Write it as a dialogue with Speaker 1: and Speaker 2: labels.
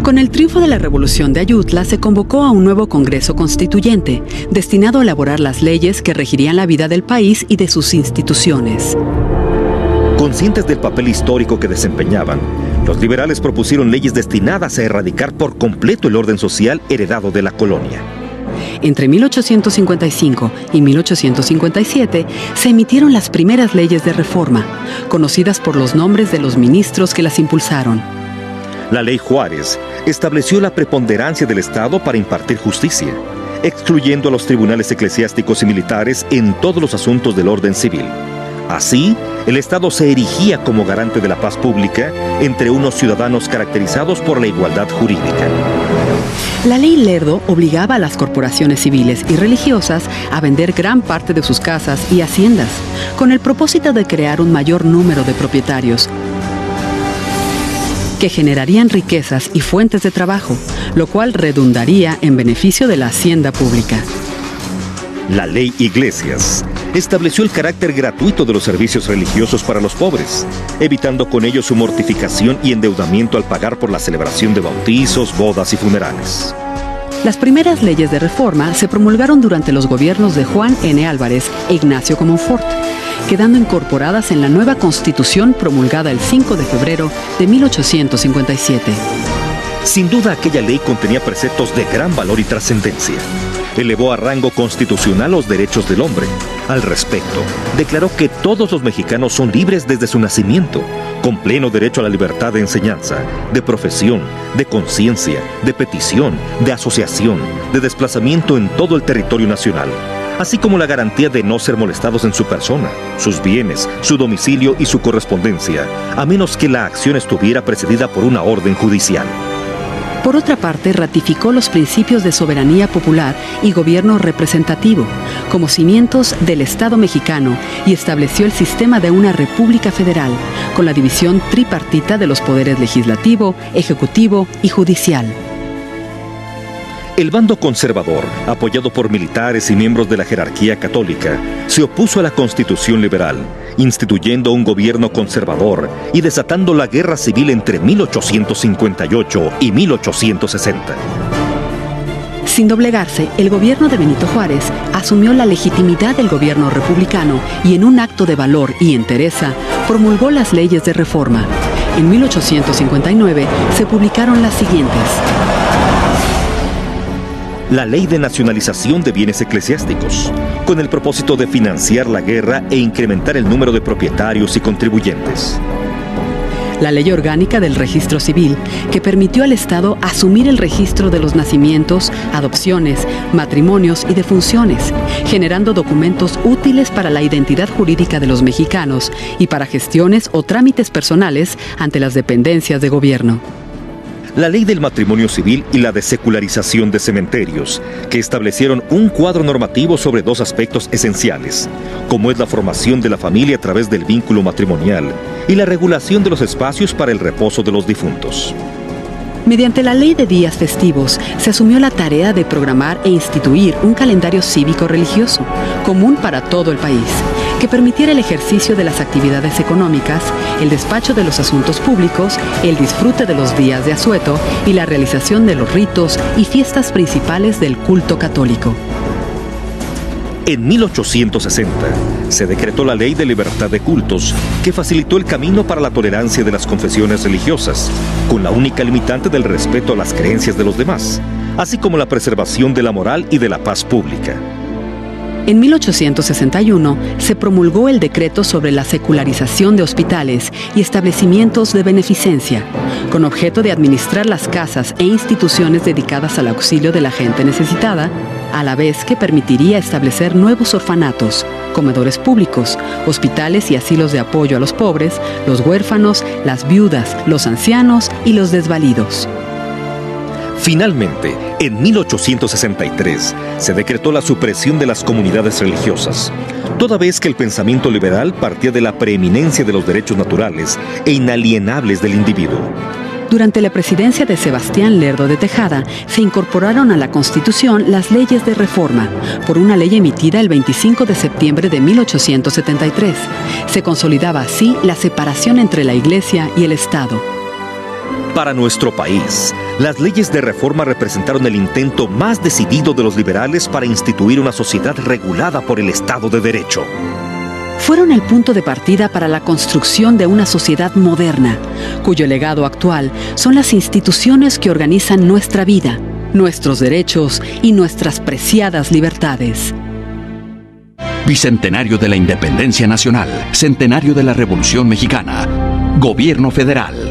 Speaker 1: Con el triunfo de la Revolución de Ayutla se convocó a un nuevo Congreso Constituyente, destinado a elaborar las leyes que regirían la vida del país y de sus instituciones.
Speaker 2: Conscientes del papel histórico que desempeñaban, los liberales propusieron leyes destinadas a erradicar por completo el orden social heredado de la colonia.
Speaker 1: Entre 1855 y 1857 se emitieron las primeras leyes de reforma, conocidas por los nombres de los ministros que las impulsaron.
Speaker 2: La Ley Juárez estableció la preponderancia del Estado para impartir justicia, excluyendo a los tribunales eclesiásticos y militares en todos los asuntos del orden civil. Así, el Estado se erigía como garante de la paz pública entre unos ciudadanos caracterizados por la igualdad jurídica.
Speaker 1: La ley Lerdo obligaba a las corporaciones civiles y religiosas a vender gran parte de sus casas y haciendas, con el propósito de crear un mayor número de propietarios que generarían riquezas y fuentes de trabajo, lo cual redundaría en beneficio de la hacienda pública.
Speaker 2: La Ley Iglesias estableció el carácter gratuito de los servicios religiosos para los pobres, evitando con ello su mortificación y endeudamiento al pagar por la celebración de bautizos, bodas y funerales.
Speaker 1: Las primeras leyes de reforma se promulgaron durante los gobiernos de Juan N. Álvarez e Ignacio Comonfort, quedando incorporadas en la nueva Constitución promulgada el 5 de febrero de 1857.
Speaker 2: Sin duda, aquella ley contenía preceptos de gran valor y trascendencia. Elevó a rango constitucional los derechos del hombre. Al respecto, declaró que todos los mexicanos son libres desde su nacimiento, con pleno derecho a la libertad de enseñanza, de profesión, de conciencia, de petición, de asociación, de desplazamiento en todo el territorio nacional, así como la garantía de no ser molestados en su persona, sus bienes, su domicilio y su correspondencia, a menos que la acción estuviera precedida por una orden judicial.
Speaker 1: Por otra parte, ratificó los principios de soberanía popular y gobierno representativo como cimientos del Estado mexicano y estableció el sistema de una república federal con la división tripartita de los poderes legislativo, ejecutivo y judicial.
Speaker 2: El bando conservador, apoyado por militares y miembros de la jerarquía católica, se opuso a la Constitución liberal, instituyendo un gobierno conservador y desatando la guerra civil entre 1858 y 1860.
Speaker 1: Sin doblegarse, el gobierno de Benito Juárez asumió la legitimidad del gobierno republicano y en un acto de valor y entereza promulgó las leyes de reforma. En 1859 se publicaron las siguientes.
Speaker 2: La Ley de Nacionalización de Bienes Eclesiásticos, con el propósito de financiar la guerra e incrementar el número de propietarios y contribuyentes.
Speaker 1: La Ley Orgánica del Registro Civil, que permitió al Estado asumir el registro de los nacimientos, adopciones, matrimonios y defunciones, generando documentos útiles para la identidad jurídica de los mexicanos y para gestiones o trámites personales ante las dependencias de gobierno.
Speaker 2: La Ley del Matrimonio Civil y la de Secularización de Cementerios, que establecieron un cuadro normativo sobre dos aspectos esenciales, como es la formación de la familia a través del vínculo matrimonial y la regulación de los espacios para el reposo de los difuntos.
Speaker 1: Mediante la Ley de Días Festivos, se asumió la tarea de programar e instituir un calendario cívico-religioso, común para todo el país, que permitiera el ejercicio de las actividades económicas, el despacho de los asuntos públicos, el disfrute de los días de asueto y la realización de los ritos y fiestas principales del culto católico.
Speaker 2: En 1860 se decretó la Ley de Libertad de Cultos, que facilitó el camino para la tolerancia de las confesiones religiosas, con la única limitante del respeto a las creencias de los demás, así como la preservación de la moral y de la paz pública.
Speaker 1: En 1861 se promulgó el decreto sobre la secularización de hospitales y establecimientos de beneficencia, con objeto de administrar las casas e instituciones dedicadas al auxilio de la gente necesitada, a la vez que permitiría establecer nuevos orfanatos, comedores públicos, hospitales y asilos de apoyo a los pobres, los huérfanos, las viudas, los ancianos y los desvalidos.
Speaker 2: Finalmente, en 1863, se decretó la supresión de las comunidades religiosas, toda vez que el pensamiento liberal partía de la preeminencia de los derechos naturales e inalienables del individuo.
Speaker 1: Durante la presidencia de Sebastián Lerdo de Tejada, se incorporaron a la Constitución las leyes de reforma, por una ley emitida el 25 de septiembre de 1873. Se consolidaba así la separación entre la Iglesia y el Estado.
Speaker 2: Para nuestro país, las leyes de reforma representaron el intento más decidido de los liberales para instituir una sociedad regulada por el Estado de Derecho.
Speaker 1: Fueron el punto de partida para la construcción de una sociedad moderna, cuyo legado actual son las instituciones que organizan nuestra vida, nuestros derechos y nuestras preciadas libertades.
Speaker 3: Bicentenario de la Independencia Nacional, Centenario de la Revolución Mexicana, Gobierno Federal.